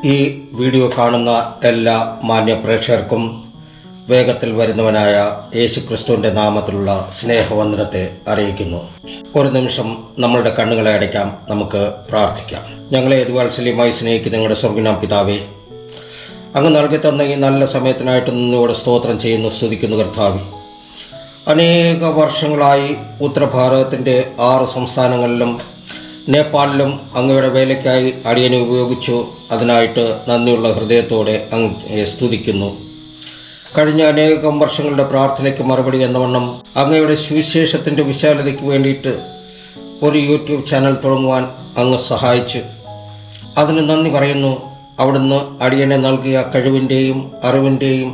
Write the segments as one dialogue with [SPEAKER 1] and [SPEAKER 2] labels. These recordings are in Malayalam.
[SPEAKER 1] ഈ വീഡിയോ കാണുന്ന എല്ലാ മാന്യ പ്രേക്ഷകർക്കും വേഗത്തിൽ വരുന്നവനായ യേശുക്രിസ്തുവിൻ്റെ നാമത്തിലുള്ള സ്നേഹവന്ദനത്തെ അറിയിക്കുന്നു. ഒരു നിമിഷം നമ്മളുടെ കണ്ണുകളെ അടയ്ക്കാം, നമുക്ക് പ്രാർത്ഥിക്കാം. ഞങ്ങളെ അതിവാത്സല്യമായി സ്നേഹിക്കുന്ന ഞങ്ങളുടെ സ്വർഗ്ഗനാം പിതാവേ, അങ്ങ് നൽകി തന്ന ഈ നല്ല സമയത്തിനായിട്ട് നിന്നോട് സ്തോത്രം ചെയ്യുന്നു, സ്തുതിക്കുന്നു കർത്താവേ. അനേക വർഷങ്ങളായി ഉത്തരഭാരതത്തിൻ്റെ 6 സംസ്ഥാനങ്ങളിലും നേപ്പാളിലും അങ്ങയുടെ വേലയ്ക്കായി അടിയനെ ഉപയോഗിച്ചു. അതിനായിട്ട് നന്ദിയുള്ള ഹൃദയത്തോടെ അങ്ങ് സ്തുതിക്കുന്നു. കഴിഞ്ഞ അനേകം വർഷങ്ങളുടെ പ്രാർത്ഥനയ്ക്ക് മറുപടി എന്നവണ്ണം അങ്ങയുടെ സുവിശേഷത്തിൻ്റെ വിശാലതയ്ക്ക് വേണ്ടിയിട്ട് ഒരു യൂട്യൂബ് ചാനൽ തുടങ്ങുവാൻ അങ്ങ് സഹായിച്ചു. അതിന് നന്ദി പറയുന്നു. അവിടുന്ന് അടിയനെ നൽകിയ കഴിവിൻ്റെയും അറിവിൻ്റെയും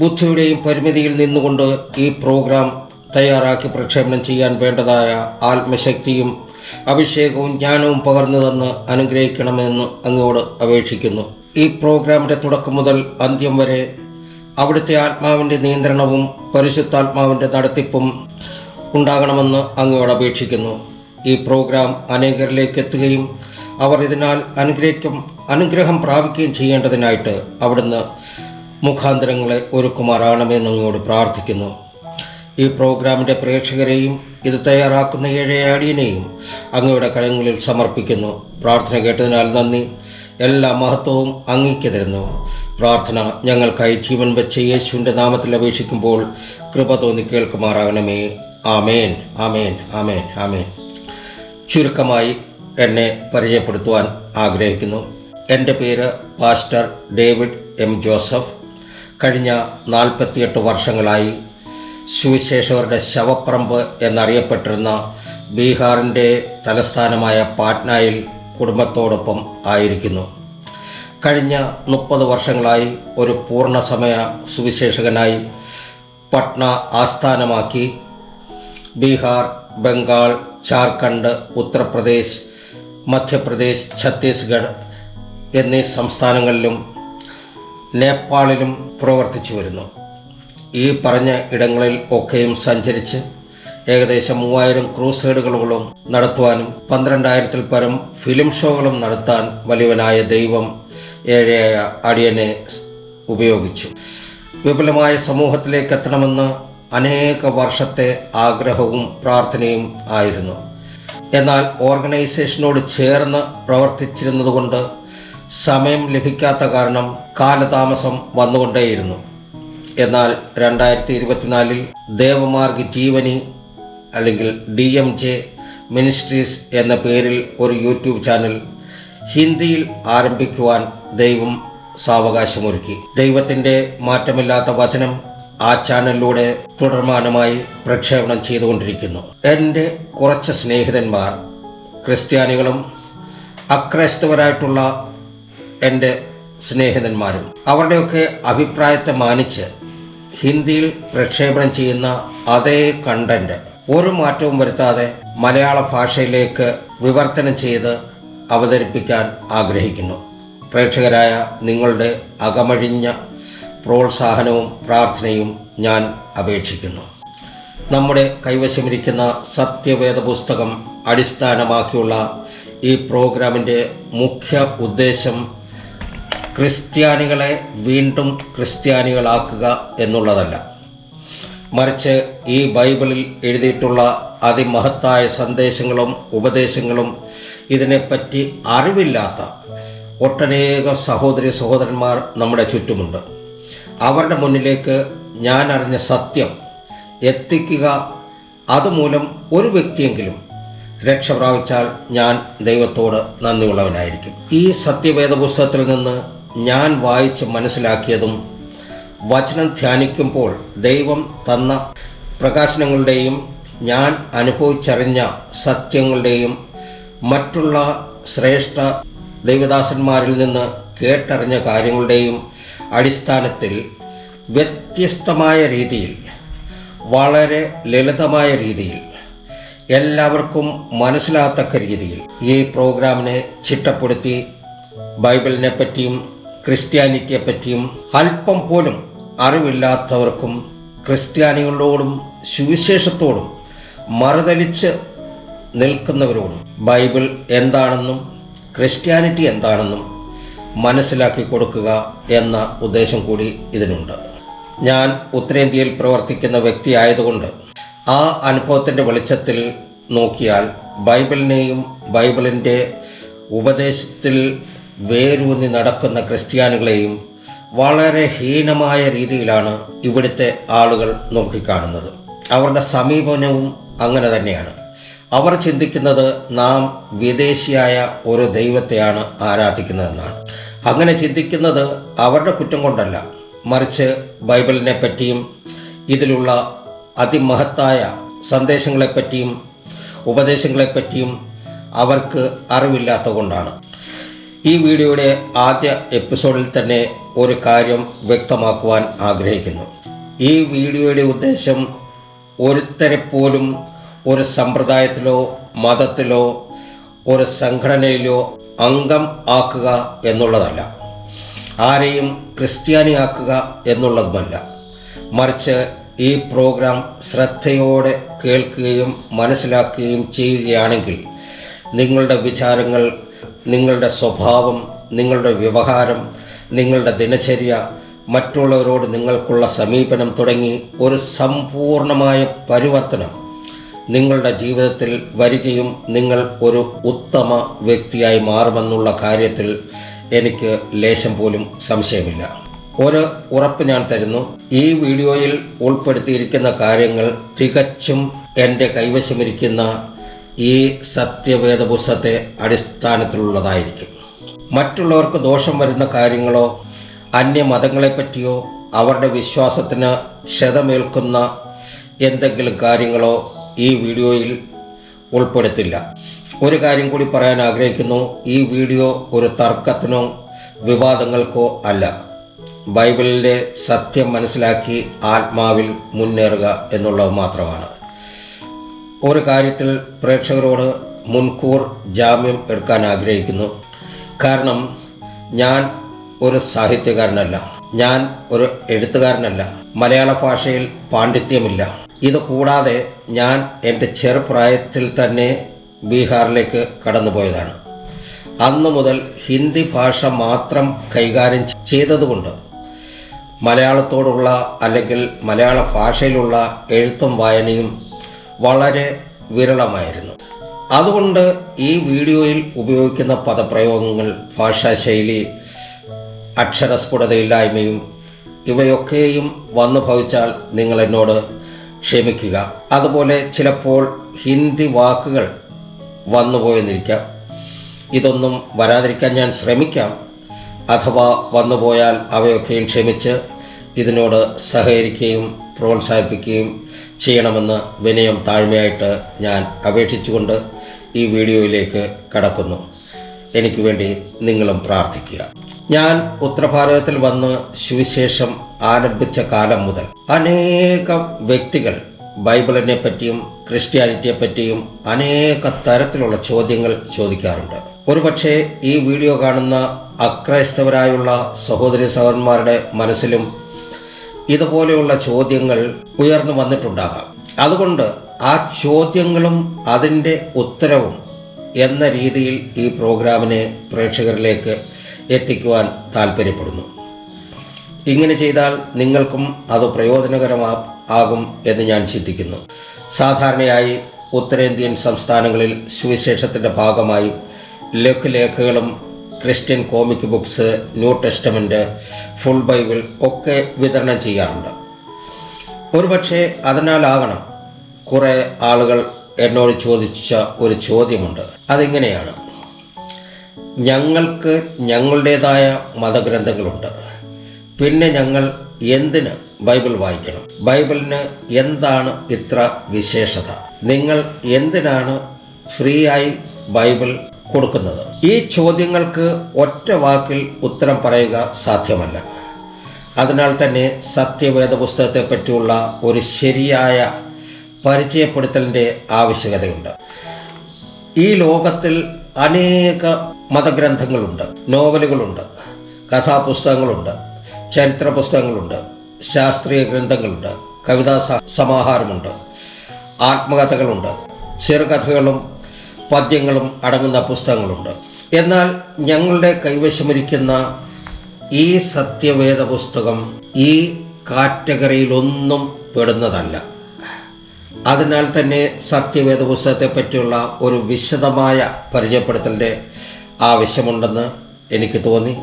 [SPEAKER 1] ബുദ്ധിയുടെയും പരിമിതിയിൽ നിന്നുകൊണ്ട് ഈ പ്രോഗ്രാം തയ്യാറാക്കി പ്രക്ഷേപണം ചെയ്യാൻ വേണ്ടതായ ആത്മശക്തിയും അഭിഷേകവും ജ്ഞാനവും പകർന്നു തന്ന് അനുഗ്രഹിക്കണമെന്ന് അങ്ങോട് അപേക്ഷിക്കുന്നു. ഈ പ്രോഗ്രാമിൻ്റെ തുടക്കം മുതൽ അന്ത്യം വരെ അവിടുത്തെ ആത്മാവിൻ്റെ നിയന്ത്രണവും പരിശുദ്ധാത്മാവിൻ്റെ നടത്തിപ്പും ഉണ്ടാകണമെന്ന് അങ്ങോട് അപേക്ഷിക്കുന്നു. ഈ പ്രോഗ്രാം അനേകരിലേക്ക് എത്തുകയും അവർ ഇതിനാൽ അനുഗ്രഹം പ്രാപിക്കുകയും ചെയ്യേണ്ടതിനായിട്ട് അവിടുന്ന് മുഖാന്തരങ്ങളെ ഒരുക്കുമാറാകണമെന്ന് അങ്ങോട് പ്രാർത്ഥിക്കുന്നു. ഈ പ്രോഗ്രാമിൻ്റെ പ്രേക്ഷകരെയും ഇത് തയ്യാറാക്കുന്ന അടിയനെയും അങ്ങയുടെ കരങ്ങളിൽ സമർപ്പിക്കുന്നു. പ്രാർത്ഥന കേട്ടതിനാൽ നന്ദി. എല്ലാ മഹത്വവും അങ്ങേക്ക് തരുന്നു. പ്രാർത്ഥന ഞങ്ങൾക്കായി ജീവൻ വെച്ച യേശുവിൻ്റെ നാമത്തിൽ അപേക്ഷിക്കുമ്പോൾ കൃപ തോന്നി കേൾക്കുമാറാകണമേ. ആമേൻ, ആമേൻ, ആമേൻ, ആമേൻ. ചുരുക്കമായി എന്നെ പരിചയപ്പെടുത്തുവാൻ ആഗ്രഹിക്കുന്നു. എൻ്റെ പേര് പാസ്റ്റർ ഡേവിഡ് എം ജോസഫ്. കഴിഞ്ഞ 48 വർഷങ്ങളായി സുവിശേഷകരുടെ ശവപ്പറമ്പ് എന്നറിയപ്പെട്ടിരുന്ന ബീഹാറിൻ്റെ തലസ്ഥാനമായ പാട്നയിൽ കുടുംബത്തോടൊപ്പം ആയിരിക്കുന്നു. കഴിഞ്ഞ 30 വർഷങ്ങളായി ഒരു പൂർണ്ണസമയ സുവിശേഷകനായി പട്ന ആസ്ഥാനമാക്കി ബീഹാർ, ബംഗാൾ, ജാർഖണ്ഡ്, ഉത്തർപ്രദേശ്, മധ്യപ്രദേശ്, ഛത്തീസ്ഗഡ് എന്നീ സംസ്ഥാനങ്ങളിലും നേപ്പാളിലും പ്രവർത്തിച്ചു വരുന്നു. ഈ പറഞ്ഞ ഇടങ്ങളിൽ ഒക്കെയും സഞ്ചരിച്ച് ഏകദേശം 3000 ക്രൂസേഡുകളും നടത്തുവാനും 12,000-ൽ പരം ഫിലിം ഷോകളും നടത്താൻ വലിയവനായ ദൈവം ഏഴയായ അടിയനെ ഉപയോഗിച്ചു. വിപുലമായ സമൂഹത്തിലേക്ക് എത്തണമെന്ന് അനേക വർഷത്തെ ആഗ്രഹവും പ്രാർത്ഥനയും ആയിരുന്നു. എന്നാൽ ഓർഗനൈസേഷനോട് ചേർന്ന് പ്രവർത്തിച്ചിരുന്നതുകൊണ്ട് സമയം ലഭിക്കാത്ത കാരണം കാലതാമസം വന്നുകൊണ്ടേയിരുന്നു. എന്നാൽ 2024-ൽ ദേവമാർഗ് ജീവനി അല്ലെങ്കിൽ DMJ മിനിസ്ട്രീസ് എന്ന പേരിൽ ഒരു യൂട്യൂബ് ചാനൽ ഹിന്ദിയിൽ ആരംഭിക്കുവാൻ ദൈവം സാവകാശമൊരുക്കി. ദൈവത്തിൻ്റെ മാറ്റമില്ലാത്ത വചനം ആ ചാനലിലൂടെ തുടർമാനമായി പ്രക്ഷേപണം ചെയ്തുകൊണ്ടിരിക്കുന്നു. എൻ്റെ കുറച്ച് സ്നേഹിതന്മാർ ക്രിസ്ത്യാനികളും അക്രൈസ്തവരായിട്ടുള്ള എൻ്റെ സ്നേഹിതന്മാരും അവരുടെയൊക്കെ അഭിപ്രായത്തെ മാനിച്ച് ഹിന്ദിയിൽ പ്രക്ഷേപണം ചെയ്യുന്ന അതേ കണ്ടന്റ് ഒരു മാറ്റവും വരുത്താതെ മലയാള ഭാഷയിലേക്ക് വിവർത്തനം ചെയ്ത് അവതരിപ്പിക്കാൻ ആഗ്രഹിക്കുന്നു. പ്രേക്ഷകരായ നിങ്ങളുടെ അകമഴിഞ്ഞ പ്രോത്സാഹനവും പ്രാർത്ഥനയും ഞാൻ അപേക്ഷിക്കുന്നു. നമ്മുടെ കൈവശമിരിക്കുന്ന സത്യവേദ പുസ്തകം അടിസ്ഥാനമാക്കിയുള്ള ഈ പ്രോഗ്രാമിൻ്റെ മുഖ്യ ഉദ്ദേശം ക്രിസ്ത്യാനികളെ വീണ്ടും ക്രിസ്ത്യാനികളാക്കുക എന്നുള്ളതല്ല, മറിച്ച് ഈ ബൈബിളിൽ എഴുതിയിട്ടുള്ള അതിമഹത്തായ സന്ദേശങ്ങളും ഉപദേശങ്ങളും ഇതിനെപ്പറ്റി അറിവില്ലാത്ത ഒട്ടനേകം സഹോദരന്മാർ നമ്മുടെ ചുറ്റുമുണ്ട്. അവരുടെ മുന്നിലേക്ക് ഞാൻ അറിഞ്ഞ സത്യം എത്തിക്കുക. അതുമൂലം ഒരു വ്യക്തിയെങ്കിലും രക്ഷ പ്രാപിച്ചാൽ ഞാൻ ദൈവത്തോട് നന്ദിയുള്ളവനായിരിക്കും. ഈ സത്യവേദ പുസ്തകത്തിൽ നിന്ന് ഞാൻ വായിച്ച് മനസ്സിലാക്കിയതും വചനം ധ്യാനിക്കുമ്പോൾ ദൈവം തന്ന പ്രകാശനങ്ങളുടെയും ഞാൻ അനുഭവിച്ചറിഞ്ഞ സത്യങ്ങളുടെയും മറ്റുള്ള ശ്രേഷ്ഠ ദൈവദാസന്മാരിൽ നിന്ന് കേട്ടറിഞ്ഞ കാര്യങ്ങളുടെയും അടിസ്ഥാനത്തിൽ വ്യത്യസ്തമായ രീതിയിൽ, വളരെ ലളിതമായ രീതിയിൽ, എല്ലാവർക്കും മനസ്സിലാകത്തക്ക രീതിയിൽ ഈ പ്രോഗ്രാമിനെ ചിട്ടപ്പെടുത്തി ബൈബിളിനെ പറ്റിയും ക്രിസ്ത്യാനിറ്റിയെ പറ്റിയും അല്പം പോലും അറിവില്ലാത്തവർക്കും ക്രിസ്ത്യാനികളോടും സുവിശേഷത്തോടും മറുതലിച്ച് നിൽക്കുന്നവരോടും ബൈബിൾ എന്താണെന്നും ക്രിസ്ത്യാനിറ്റി എന്താണെന്നും മനസ്സിലാക്കി കൊടുക്കുക എന്ന ഉദ്ദേശം കൂടി ഇതിനുണ്ട്. ഞാൻ ഉത്തരേന്ത്യയിൽ പ്രവർത്തിക്കുന്ന വ്യക്തി ആയതുകൊണ്ട് ആ അനുഭവത്തിൻ്റെ വെളിച്ചത്തിൽ നോക്കിയാൽ ബൈബിളിനെയും ബൈബിളിൻ്റെ ഉപദേശത്തിൽ വേരൂന്നി നടക്കുന്ന ക്രിസ്ത്യാനികളെയും വളരെ ഹീനമായ രീതിയിലാണ് ഇവിടുത്തെ ആളുകൾ നോക്കിക്കാണുന്നത്. അവരുടെ സമീപനവും അങ്ങനെ തന്നെയാണ്. അവർ ചിന്തിക്കുന്നത് നാം വിദേശിയായ ഒരു ദൈവത്തെയാണ് ആരാധിക്കുന്നതെന്നാണ്. അങ്ങനെ ചിന്തിക്കുന്നത് അവരുടെ കുറ്റം കൊണ്ടല്ല, മറിച്ച് ബൈബിളിനെ പറ്റിയും ഇതിലുള്ള അതിമഹത്തായ സന്ദേശങ്ങളെപ്പറ്റിയും ഉപദേശങ്ങളെപ്പറ്റിയും അവർക്ക് അറിവില്ലാത്തത് കൊണ്ടാണ്. ഈ വീഡിയോയുടെ ആദ്യ എപ്പിസോഡിൽ തന്നെ ഒരു കാര്യം വ്യക്തമാക്കുവാൻ ആഗ്രഹിക്കുന്നു. ഈ വീഡിയോയുടെ ഉദ്ദേശം ഒരുത്തരെപ്പോലും ഒരു സമ്പ്രദായത്തിലോ മതത്തിലോ ഒരു സംഘടനയിലോ അംഗം ആക്കുക എന്നുള്ളതല്ല, ആരെയും ക്രിസ്ത്യാനിയാക്കുക എന്നുള്ളതുമല്ല. മറിച്ച് ഈ പ്രോഗ്രാം ശ്രദ്ധയോടെ കേൾക്കുകയും മനസ്സിലാക്കുകയും ചെയ്യുകയാണെങ്കിൽ നിങ്ങളുടെ വിചാരങ്ങൾ, നിങ്ങളുടെ സ്വഭാവം, നിങ്ങളുടെ വ്യവഹാരം, നിങ്ങളുടെ ദിനചര്യ, മറ്റുള്ളവരോട് നിങ്ങൾക്കുള്ള സമീപനം തുടങ്ങി ഒരു സമ്പൂർണമായ പരിവർത്തനം നിങ്ങളുടെ ജീവിതത്തിൽ വരികയും നിങ്ങൾ ഒരു ഉത്തമ വ്യക്തിയായി മാറുമെന്നുള്ള കാര്യത്തിൽ എനിക്ക് ലേശം പോലും സംശയമില്ല. ഒരു ഉറപ്പ് ഞാൻ തരുന്നു, ഈ വീഡിയോയിൽ ഉൾപ്പെടുത്തിയിരിക്കുന്ന കാര്യങ്ങൾ തികച്ചും എൻ്റെ കൈവശമിരിക്കുന്ന ഈ സത്യവേദ പുസ്തകത്തെ അടിസ്ഥാനത്തിലുള്ളതായിരിക്കും. മറ്റുള്ളവർക്ക് ദോഷം വരുന്ന കാര്യങ്ങളോ അന്യമതങ്ങളെപ്പറ്റിയോ അവരുടെ വിശ്വാസത്തിന് ക്ഷതമേൽക്കുന്ന എന്തെങ്കിലും കാര്യങ്ങളോ ഈ വീഡിയോയിൽ ഉൾപ്പെടുത്തില്ല. ഒരു കാര്യം കൂടി പറയാൻ ആഗ്രഹിക്കുന്നു, ഈ വീഡിയോ ഒരു തർക്കത്തിനോ വിവാദങ്ങൾക്കോ അല്ല. ബൈബിളിലെ സത്യം മനസ്സിലാക്കി ആത്മാവിൽ മുന്നേറുക എന്നുള്ളത് മാത്രമാണ്. ഒരു കാര്യത്തിൽ പ്രേക്ഷകരോട് മുൻകൂർ ജാമ്യം എടുക്കാൻ ആഗ്രഹിക്കുന്നു. കാരണം ഞാൻ ഒരു സാഹിത്യകാരനല്ല, ഞാൻ ഒരു എഴുത്തുകാരനല്ല, മലയാള ഭാഷയിൽ പാണ്ഡിത്യമില്ല. ഇത് കൂടാതെ ഞാൻ എൻ്റെ ചെറുപ്രായത്തിൽ തന്നെ ബീഹാറിലേക്ക് കടന്നുപോയതാണ്. അന്നു മുതൽ ഹിന്ദി ഭാഷ മാത്രം കൈകാര്യം ചെയ്തതുകൊണ്ട് മലയാളത്തോടുള്ള അല്ലെങ്കിൽ മലയാള ഭാഷയിലുള്ള എഴുത്തും വായനയും വളരെ വിരളമായിരുന്നു. അതുകൊണ്ട് ഈ വീഡിയോയിൽ ഉപയോഗിക്കുന്ന പദപ്രയോഗങ്ങൾ, ഭാഷാശൈലി, അക്ഷരസ്ഫുടതയില്ലായ്മയും ഇവയൊക്കെയും വന്നു ഭവിച്ചാൽ നിങ്ങൾ എന്നോട് ക്ഷമിക്കുക. അതുപോലെ ചിലപ്പോൾ ഹിന്ദി വാക്കുകൾ വന്നുപോയെന്നിരിക്കാം. ഇതൊന്നും വരാതിരിക്കാൻ ഞാൻ ശ്രമിക്കാം. അഥവാ വന്നുപോയാൽ അവയൊക്കെയും ക്ഷമിച്ച് ഇതിനോട് സഹകരിക്കുകയും പ്രോത്സാഹിപ്പിക്കുകയും ചെയ്യണമെന്ന് വിനയം താഴ്മയായിട്ട് ഞാൻ അപേക്ഷിച്ചുകൊണ്ട് ഈ വീഡിയോയിലേക്ക് കടക്കുന്നു. എനിക്ക് വേണ്ടി നിങ്ങളും പ്രാർത്ഥിക്കുക. ഞാൻ ഉത്തരഭാരതത്തിൽ വന്ന് സുവിശേഷം ആരംഭിച്ച കാലം മുതൽ അനേകം വ്യക്തികൾ ബൈബിളിനെ പറ്റിയും ക്രിസ്ത്യാനിറ്റിയെ പറ്റിയും അനേക തരത്തിലുള്ള ചോദ്യങ്ങൾ ചോദിക്കാറുണ്ട്. ഒരുപക്ഷെ ഈ വീഡിയോ കാണുന്ന അക്രൈസ്തവരായുള്ള സഹോദരി സഹോദരന്മാരുടെ മനസ്സിലും ഇതുപോലെയുള്ള ചോദ്യങ്ങൾ ഉയർന്നു വന്നിട്ടുണ്ടാകാം. അതുകൊണ്ട് ആ ചോദ്യങ്ങളും അതിൻ്റെ ഉത്തരവും എന്ന രീതിയിൽ ഈ പ്രോഗ്രാമിനെ പ്രേക്ഷകരിലേക്ക് എത്തിക്കുവാൻ താല്പര്യപ്പെടുന്നു. ഇങ്ങനെ ചെയ്താൽ നിങ്ങൾക്കും അത് പ്രയോജനകരമാകും എന്ന് ഞാൻ ചിന്തിക്കുന്നു. സാധാരണയായി ഉത്തരേന്ത്യൻ സംസ്ഥാനങ്ങളിൽ സുവിശേഷത്തിൻ്റെ ഭാഗമായി ലഘുലേഖകളും Christian comic books, New Testament, full Bible ഒക്കെ വിതരണം ചെയ്യാറുണ്ട്. ഒരുപക്ഷെ അതിനാലാകണം കുറേ ആളുകൾ എന്നോട് ചോദിച്ച ഒരു ചോദ്യമുണ്ട്. അതിങ്ങനെയാണ്: ഞങ്ങൾക്ക് ഞങ്ങളുടേതായ മതഗ്രന്ഥങ്ങളുണ്ട്, പിന്നെ ഞങ്ങൾ എന്തിന് ബൈബിൾ വായിക്കണം? ബൈബിളിന് എന്താണ് ഇത്ര വിശേഷത? നിങ്ങൾ എന്തിനാണ് ഫ്രീ ആയി ബൈബിൾ കൊടുക്കുന്നത്? ഈ ചോദ്യങ്ങൾക്ക് ഒറ്റ വാക്കിൽ ഉത്തരം പറയുക സാധ്യമല്ല. അതിനാൽ തന്നെ സത്യവേദ പുസ്തകത്തെ പറ്റിയുള്ള ഒരു ശരിയായ പരിചയപ്പെടുത്തലിൻ്റെ ആവശ്യകതയുണ്ട്. ഈ ലോകത്തിൽ അനേക മതഗ്രന്ഥങ്ങളുണ്ട്, നോവലുകളുണ്ട്, കഥാപുസ്തകങ്ങളുണ്ട്, ചരിത്ര പുസ്തകങ്ങളുണ്ട്, ശാസ്ത്രീയ ഗ്രന്ഥങ്ങളുണ്ട്, കവിതാ സമാഹാരമുണ്ട്, ആത്മകഥകളുണ്ട്, ചെറുകഥകളും പദ്യങ്ങളും അടങ്ങുന്ന പുസ്തകങ്ങളുണ്ട്. എന്നാൽ ഞങ്ങളുടെ കൈവശമിരിക്കുന്ന ഈ സത്യവേദ പുസ്തകം ഈ കാറ്റഗറിയിലൊന്നും പെടുന്നതല്ല. അതിനാൽ തന്നെ സത്യവേദ പുസ്തകത്തെ പറ്റിയുള്ള ഒരു വിശദമായ പരിചയപ്പെടുത്തലിൻ്റെ ആവശ്യമുണ്ടെന്ന് എനിക്ക് തോന്നി.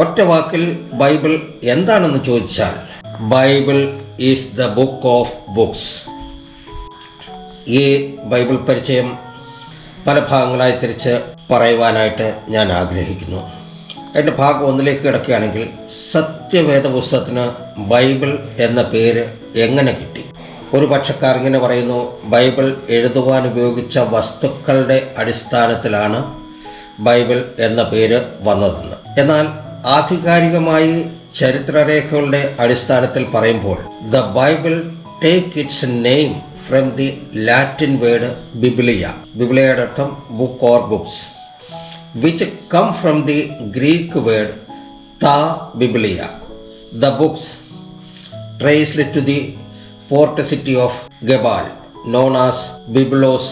[SPEAKER 1] ഒറ്റ വാക്കിൽ ബൈബിൾ എന്താണെന്ന് ചോദിച്ചാൽ, Bible is the book of books. ഈ ബൈബിൾ പരിചയം പല ഭാഗങ്ങളായി തിരിച്ച് പറയുവാനായിട്ട് ഞാൻ ആഗ്രഹിക്കുന്നു. അതിൻ്റെ ഭാഗം 1 കിടക്കുകയാണെങ്കിൽ, സത്യവേദ പുസ്തകത്തിന് ബൈബിൾ എന്ന പേര് എങ്ങനെ കിട്ടി? ഒരു പക്ഷക്കാർ ഇങ്ങനെ പറയുന്നു, ബൈബിൾ എഴുതുവാൻ ഉപയോഗിച്ച വസ്തുക്കളുടെ അടിസ്ഥാനത്തിലാണ് ബൈബിൾ എന്ന പേര് വന്നതെന്ന്. എന്നാൽ ആധികാരികമായി ചരിത്രരേഖകളുടെ അടിസ്ഥാനത്തിൽ പറയുമ്പോൾ, the Bible take its name from the Latin word ബിബ്ലിയ. ബിബ്ലിയയുടെ അർത്ഥം book or books, which come from the Greek word ta biblia. The books traced to the port city of Gebal, known as Byblos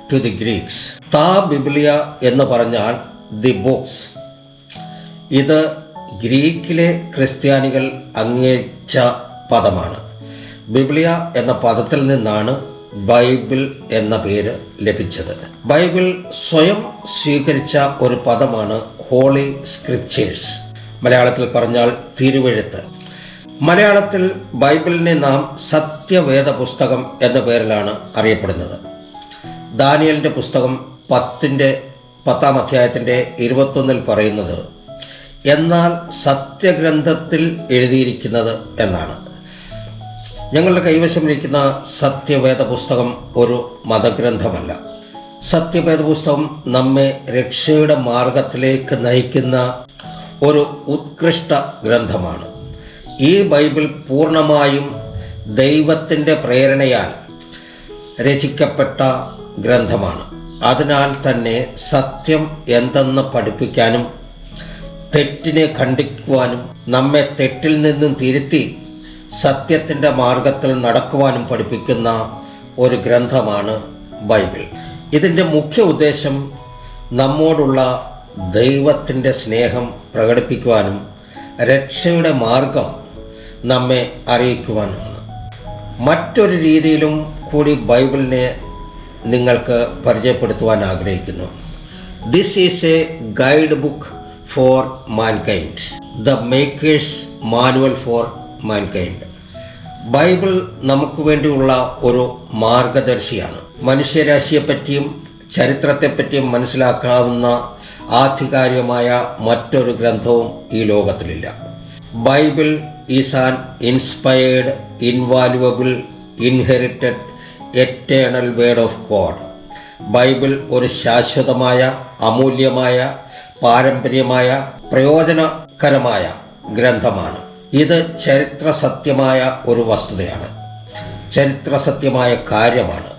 [SPEAKER 1] to the Greeks. Ta biblia എന്ന് പറഞ്ഞാൽ the books. ഇത് ഗ്രീക്കിലെ ക്രിസ്ത്യാനികൾ അംഗീകരിച്ച പദമാണ്. ബിബ്ലിയ എന്ന പദത്തിൽ നിന്നാണ് ബൈബിൾ എന്ന പേര് ലഭിച്ചത്. ബൈബിൾ സ്വയം സ്വീകരിച്ച ഒരു പദമാണ് ഹോളി സ്ക്രിപ്ചേഴ്സ്. മലയാളത്തിൽ പറഞ്ഞാൽ തിരുവെഴുത്ത്. മലയാളത്തിൽ ബൈബിളിനെ നാം സത്യവേദ പുസ്തകം എന്ന പേരിലാണ് അറിയപ്പെടുന്നത്. ദാനിയേലിൻ്റെ പുസ്തകം 10-ാം അധ്യായത്തിൻ്റെ 21 പറയുന്നത്, എന്നാൽ സത്യഗ്രന്ഥത്തിൽ എഴുതിയിരിക്കുന്നത് എന്നാണ്. ഞങ്ങളുടെ കൈവശമിരിക്കുന്ന സത്യവേദ പുസ്തകം ഒരു മതഗ്രന്ഥമല്ല. സത്യവേദ പുസ്തകം നമ്മെ രക്ഷയുടെ മാർഗത്തിലേക്ക് നയിക്കുന്ന ഒരു ഉത്കൃഷ്ട ഗ്രന്ഥമാണ്. ഈ ബൈബിൾ പൂർണ്ണമായും ദൈവത്തിൻ്റെ പ്രേരണയാൽ രചിക്കപ്പെട്ട ഗ്രന്ഥമാണ്. അതിനാൽ തന്നെ സത്യം എന്തെന്ന് പഠിപ്പിക്കാനും തെറ്റിനെ ഖണ്ഡിക്കുവാനും നമ്മെ തെറ്റിൽ നിന്നും തിരുത്തി സത്യത്തിൻ്റെ മാർഗത്തിൽ നടക്കുവാനും പഠിപ്പിക്കുന്ന ഒരു ഗ്രന്ഥമാണ് ബൈബിൾ. ഇതിൻ്റെ മുഖ്യ ഉദ്ദേശം നമ്മോടുള്ള ദൈവത്തിൻ്റെ സ്നേഹം പ്രകടിപ്പിക്കുവാനും രക്ഷയുടെ മാർഗം നമ്മെ അറിയിക്കുവാനുമാണ്. മറ്റൊരു രീതിയിലും കൂടി ബൈബിളിനെ നിങ്ങൾക്ക് പരിചയപ്പെടുത്തുവാൻ ആഗ്രഹിക്കുന്നു. This is a guide book for mankind, the maker's manual for mankind. Bible നമുക്ക് വേണ്ടിയുള്ള ഒരു മാർഗദർശിയാണ്. മനുഷ്യരാശിയെപ്പറ്റിയും ചരിത്രത്തെപ്പറ്റിയും മനസ്സിലാക്കാവുന്ന ആധികാരികമായ മറ്റൊരു ഗ്രന്ഥവും ഈ ലോകത്തിലില്ല. Bible is an inspired, invaluable, inherited, eternal word of God. Bible ഒരു ശാശ്വതമായ, അമൂല്യമായ, പാരമ്പര്യമായ, പ്രയോജനകരമായ ഗ്രന്ഥമാണ്. ഇത് ചരിത്രസത്യമായ ഒരു വസ്തുതയാണ്, ചരിത്രസത്യമായ കാര്യമാണ്.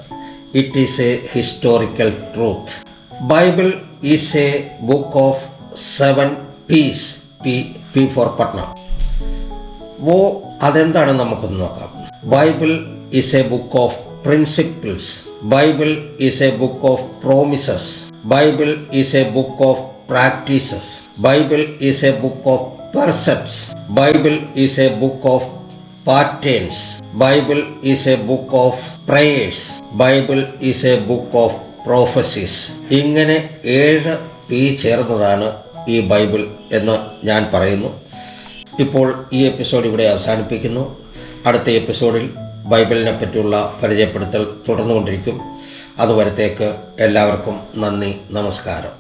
[SPEAKER 1] It is a historical truth. Bible is A book of 7 P's. P for Patna. അതെന്താണെന്ന് നമുക്കൊന്ന് നോക്കാം. Bible is A book of principles. Bible is A book of promises. Bible is A book of practices. ബൈബിൾ ഈസ് എ ബുക്ക് ഓഫ് percepts. Bible is a book of patterns. Bible is a book of prayers. Bible is a book of prophecies. ഇങ്ങനെ 7 P ചേർന്നതാണ് ഈ ബൈബിൾ എന്ന് ഞാൻ പറയുന്നു. ഇപ്പോൾ ഈ എപ്പിസോഡ് ഇവിടെ അവസാനിപ്പിക്കുന്നു. അടുത്ത എപ്പിസോഡിൽ ബൈബിളിനെ പറ്റിയുള്ള പരിചയപ്പെടുത്തൽ തുടർന്നുകൊണ്ടിരിക്കും. അതുവരത്തേക്ക് എല്ലാവർക്കും നന്ദി, നമസ്കാരം.